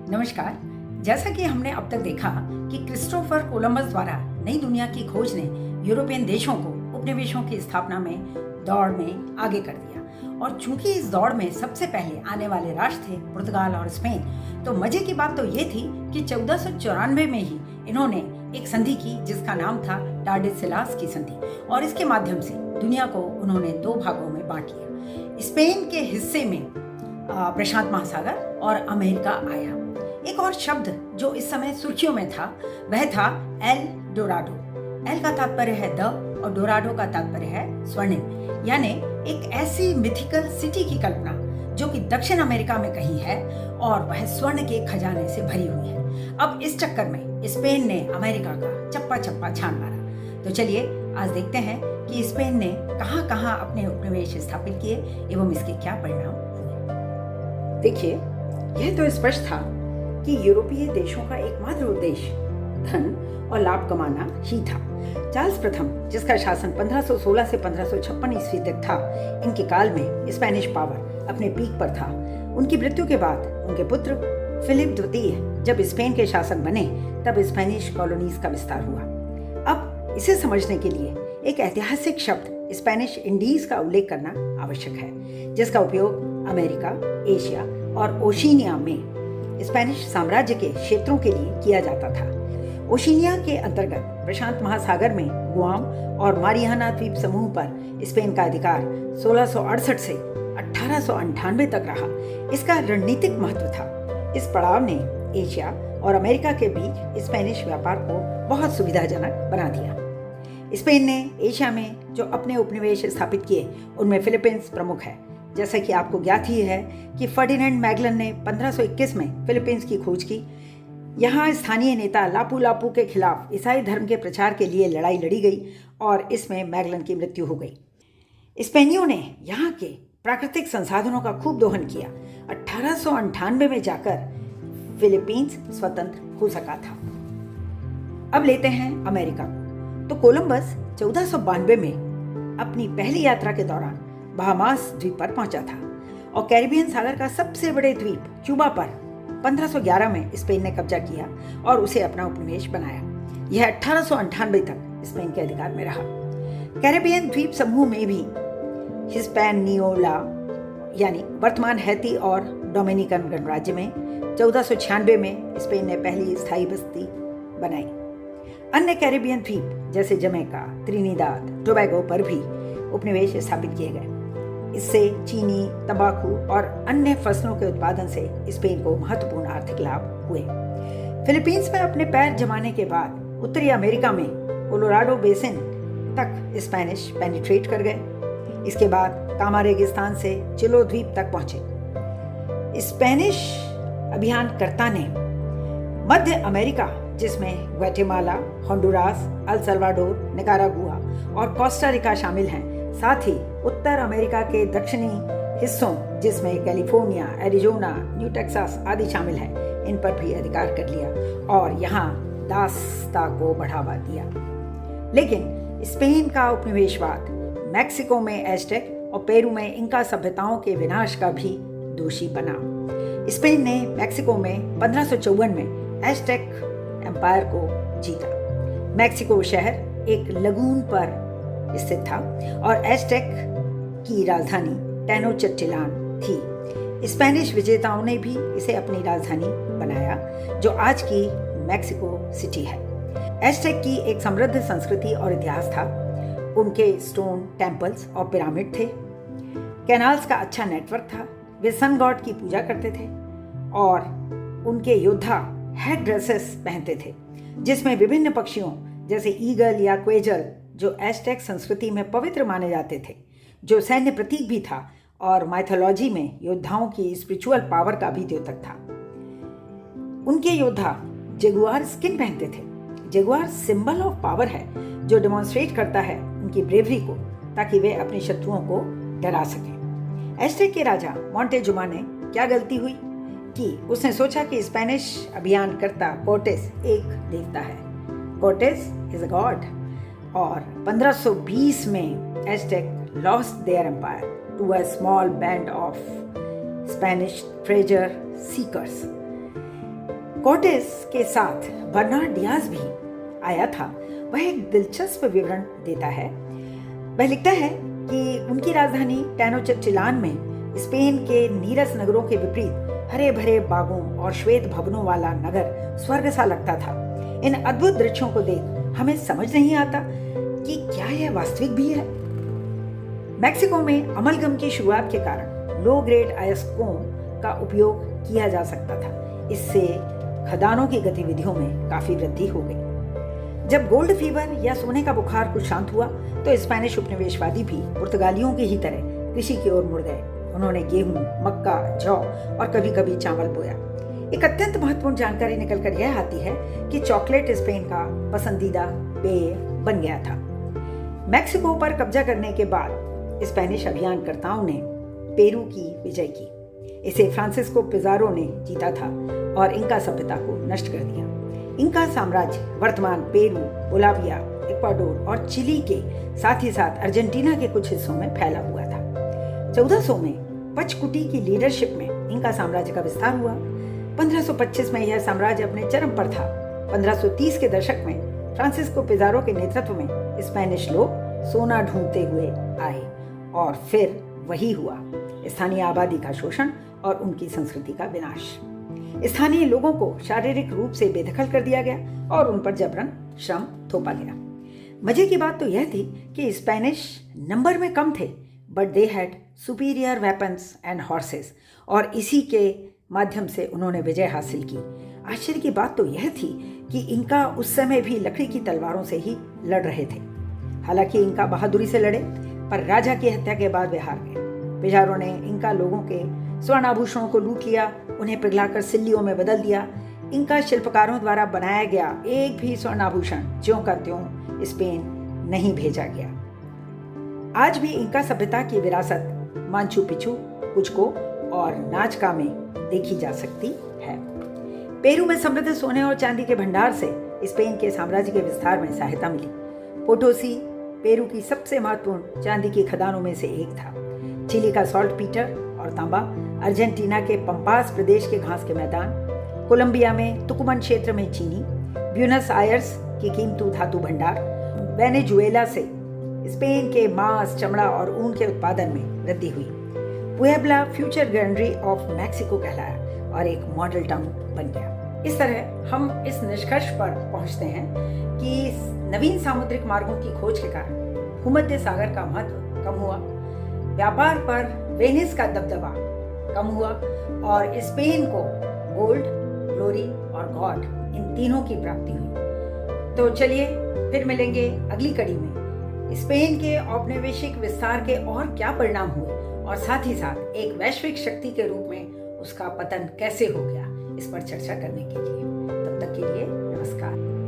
नमस्कार। जैसा कि हमने अब तक देखा कि क्रिस्टोफर कोलंबस द्वारा नई दुनिया की खोज ने यूरोपियन देशों को उपनिवेशों की स्थापना में दौड़ में आगे कर दिया, और चूंकि इस दौड़ में सबसे पहले आने वाले राष्ट्र थे पुर्तगाल और स्पेन, तो मजे की बात तो ये थी कि 1494 में ही इन्होंने एक संधि की जिसका नाम था टार्डेसिलास की संधि, और इसके माध्यम से दुनिया को उन्होंने दो भागों में बांट लिया। स्पेन के हिस्से में प्रशांत महासागर और अमेरिका आया। एक और शब्द जो इस समय सुर्खियों में था वह था एल डोराडो। एल का तात्पर्य है द और डोराडो का तात्पर्य है स्वर्णिम, यानी एक ऐसी मिथिकल सिटी की कल्पना जो कि दक्षिण अमेरिका में कहीं है और वह स्वर्ण के खजाने से भरी हुई है। अब इस चक्कर में स्पेन ने अमेरिका का चप्पा चप्पा छान मारा। तो चलिए आज देखते हैं कि स्पेन ने कहां कहां अपने उपनिवेश स्थापित किए एवं इसके क्या परिणाम हुए। देखिए, यह तो स्पष्ट था कि यूरोपीय देशों का एकमात्र उद्देश्य धन और लाभ कमाना ही था। चार्ल्स प्रथम, जिसका शासन 1516 से 1556 ईस्वी तक था, इनके काल में स्पेनिश पावर अपने पीक पर था। उनकी मृत्यु के बाद उनके पुत्र फिलिप द्वितीय जब स्पेन के शासक बने तब स्पेनिश कॉलोनीज का विस्तार हुआ। अब इसे समझने के लिए एक ऐतिहासिक शब्द स्पेनिश इंडीज का उल्लेख करना आवश्यक है, जिसका उपयोग अमेरिका, एशिया और ओशिनिया में स्पेनिश साम्राज्य के क्षेत्रों के लिए किया जाता था। ओशिनिया के अंतर्गत प्रशांत महासागर में गुआम और मारियाना द्वीप समूह पर स्पेन का अधिकार 1668 से 1898 तक रहा। इसका रणनीतिक महत्व था। इस पड़ाव ने एशिया और अमेरिका के बीच स्पेनिश व्यापार को बहुत सुविधाजनक बना दिया। स्पेन ने एशिया में जो अपने उपनिवेश स्थापित किए उनमें फिलीपींस प्रमुख है। जैसा कि आपको ज्ञात ही है कि फर्डिनेंड मैगलन ने 1521 में फिलीपींस की खोज की। यहाँ स्थानीय नेता लापू लापू के खिलाफ ईसाई धर्म के प्रचार के लिए लड़ाई लड़ी गई और इसमें मैगलन की मृत्यु हो गई। स्पेनियों ने यहाँ के प्राकृतिक संसाधनों का खूब दोहन किया। 1898 में जाकर फिलीपींस स्वतंत्र हो सका था। अब लेते हैं अमेरिका को। तो कोलंबस 1492 में अपनी पहली यात्रा के दौरान बहामास द्वीप पर पहुंचा था और कैरिबियन सागर का सबसे बड़े द्वीप क्यूबा पर 1511 में स्पेन ने कब्जा किया और उसे अपना उपनिवेश बनाया। यह 1898 तक स्पेन के अधिकार में रहा। कैरिबियन द्वीप समूह में भी हिस्पैनियोला यानी वर्तमान हैती और डोमिनिकन गणराज्य में 1496 में स्पेन ने पहली स्थायी बस्ती बनाई। अन्य कैरिबियन द्वीप जैसे जमैका, त्रिनिदाद, टोबैगो पर भी उपनिवेश स्थापित किए गए। इससे चीनी, तंबाकू और अन्य फसलों के उत्पादन से स्पेन को महत्वपूर्ण आर्थिक लाभ हुए। फिलीपींस में अपने पैर जमाने के बाद उत्तरी अमेरिका में कोलोराडो बेसिन तक स्पेनिश पेनिट्रेट कर गए। इसके बाद कामा रेगिस्तान से चिलो द्वीप तक पहुंचे। स्पेनिश अभियानकर्ता ने मध्य अमेरिका, जिसमें Guatemala, Honduras, El Salvador, Nicaragua और कोस्टा रिका शामिल हैं, साथ ही उत्तर अमेरिका के दक्षिणी हिस्सों जिसमें कैलिफोर्निया, एरिजोना, न्यू टेक्सास आदि शामिल हैं, इन पर भी अधिकार कर लिया और यहाँ दासता को बढ़ावा दिया। लेकिन स्पेन का उपनिवेशवाद मैक्सिको में एज़टेक और पेरू में इंका सभ्यताओं के विनाश का भी दोषी बना। स्पेन ने मैक्सिको में 1554 में एज़टेक एम्पायर को जीता। मैक्सिको शहर एक लगून पर स्थित था और एज़टेक की राजधानी टेनोच्टिटलान थी। स्पेनिश विजेताओं ने भी इसे अपनी राजधानी बनाया, जो आज की मैक्सिको सिटी है। एज़टेक की एक समृद्ध संस्कृति और इतिहास था। उनके स्टोन टेम्पल्स और पिरामिड थे। कैनाल्स का अच्छा नेटवर्क था। वे सन गॉड की पूजा करते थे और उनके योद्धा हेड ड्रेसेस पहनते थे, जिसमें विभिन्न पक्षियों जैसे ईगल या क्वेजल, जो एज़टेक संस्कृति में पवित्र माने जाते थे, जो सैन्य प्रतीक भी था और माइथोलॉजी में योद्धाओं की स्पिरिचुअल पावर का भी द्योतक था। उनके योद्धा जेगुआर स्किन पहनते थे। जेगुआर सिंबल ऑफ पावर है, जो डेमोन्स्ट्रेट करता है उनकी ब्रेवरी को, ताकि वे अपने शत्रुओं को डरा सकें। एज़टेक के राजा मोंटेजुमा ने क्या गलती हुई कि उसने सोचा कि स्पेनिश अभियानकर्ता कोर्टेस एक देवता है। Cortes is a god. और 1520 में Aztec lost their empire to a small band of Spanish treasure seekers. Cortes के साथ बर्नार्ड डियाज भी आया था, वह एक दिलचस्प विवरण देता है। वह लिखता है कि उनकी राजधानी टेनोच्टिटलान में स्पेन के नीरस नगरों के विपरीत हरे भरे बागों और श्वेत भवनों वाला नगर स्वर्ग सा लगता था। इन अद्भुत दृश्यों को देख हमें समझ नहीं आता कि क्या यह वास्तविक भी है। मैक्सिको में अमलगम की शुरुआत के कारण लो ग्रेड अयस्कों का उपयोग किया जा सकता था। इससे खदानों की गतिविधियों में काफी वृद्धि हो गई। जब गोल्ड फीवर या सोने का बुखार कुछ शांत हुआ तो स्पेनिश उपनिवेशवादी भी पुर्तगालियों की ही तरह कृषि की ओर मुड़ गए। उन्होंने गेहूं, मक्का, जौ और कभी कभी चावल बोया। एक अत्यंत महत्वपूर्ण जानकारी निकल कर यह आती है कि चॉकलेट स्पेन का पसंदीदा पेय बन गया था। मैक्सिको पर कब्जा करने के बाद स्पेनिश अभियानकर्ताओं ने पेरू की विजय की। इसे फ्रांसिस्को पिज़ारो ने जीता था और इंका सभ्यता को नष्ट कर दिया। इंका साम्राज्य वर्तमान पेरू, बोलाविया, इक्वाडोर और चिली के साथ ही साथ अर्जेंटीना के कुछ हिस्सों में फैला हुआ था। 1400 में पचकुटी की लीडरशिप में इंका साम्राज्य का विस्तार हुआ। 1525 में यह साम्राज्य अपने चरम पर था। 1530 के दशक में फ्रांसिस्को पिज़ारो के नेतृत्व में स्पेनिश लोग सोना ढूंढते हुए आए और फिर वही हुआ, स्थानीय आबादी का शोषण और उनकी संस्कृति का विनाश। स्थानीय लोगों को शारीरिक रूप से बेदखल कर दिया गया और उन पर जबरन श्रम थोपा गया। मजे की बात तो यह थी कि स्पेनिश नंबर में कम थे, but they had superior weapons and horses, और इसी के माध्यम से उन्होंने विजय हासिल की। आश्चर्य की बात तो यह थी कि इंका उस समय भी लकड़ी की तलवारों से ही लड़ रहे थे। हालांकि इंका बहादुरी से लड़े, पर राजा की हत्या के बाद वे हार गए। पिज़ारो ने इंका लोगों के स्वर्ण आभूषणों को लूट लिया, उन्हें पिघलाकर सिल्लियों में बदल दिया। इंका शिल्पकारों द्वारा बनाया गया एक भी स्वर्ण आभूषण ज्यों का त्यों स्पेन नहीं भेजा गया। आज भी इंका सभ्यता की विरासत माचू पिचू, कुचको और नाचका में देखी जा सकती है। पेरू में समृद्ध सोने और चांदी के भंडार से स्पेन के साम्राज्य के विस्तार में सहायता मिली। पोटोसी पेरू की सबसे महत्वपूर्ण चांदी की खदानों में से एक था। चिली का सॉल्ट पीटर और तांबा, अर्जेंटीना के पंपास प्रदेश के घास के मैदान, कोलंबिया में तुकुमन क्षेत्र में चीनी, ब्यूनस आयर्स की कीमती धातु भंडार, वेनेजुएला से स्पेन के मांस, चमड़ा और ऊन के उत्पादन में वृद्धि हुई। पुएब्ला फ्यूचर ग्रैंडरी ऑफ मैक्सिको कहलाया और एक मॉडल टाउन बन गया। इस तरह हम इस निष्कर्ष पर पहुंचते हैं कि नवीन सामुद्रिक मार्गों की खोज के कारण भूमध्य सागर का महत्व कम हुआ, व्यापार पर वेनिस का दबदबा कम हुआ और स्पेन को गोल्ड, ग्लोरी और गॉड, इन तीनों की प्राप्ति हुई। तो चलिए फिर मिलेंगे अगली कड़ी में। स्पेन के औपनिवेशिक विस्तार के और क्या परिणाम हुए और साथ ही साथ एक वैश्विक शक्ति के रूप में उसका पतन कैसे हो गया, इस पर चर्चा करने के लिए। तब तक के लिए नमस्कार।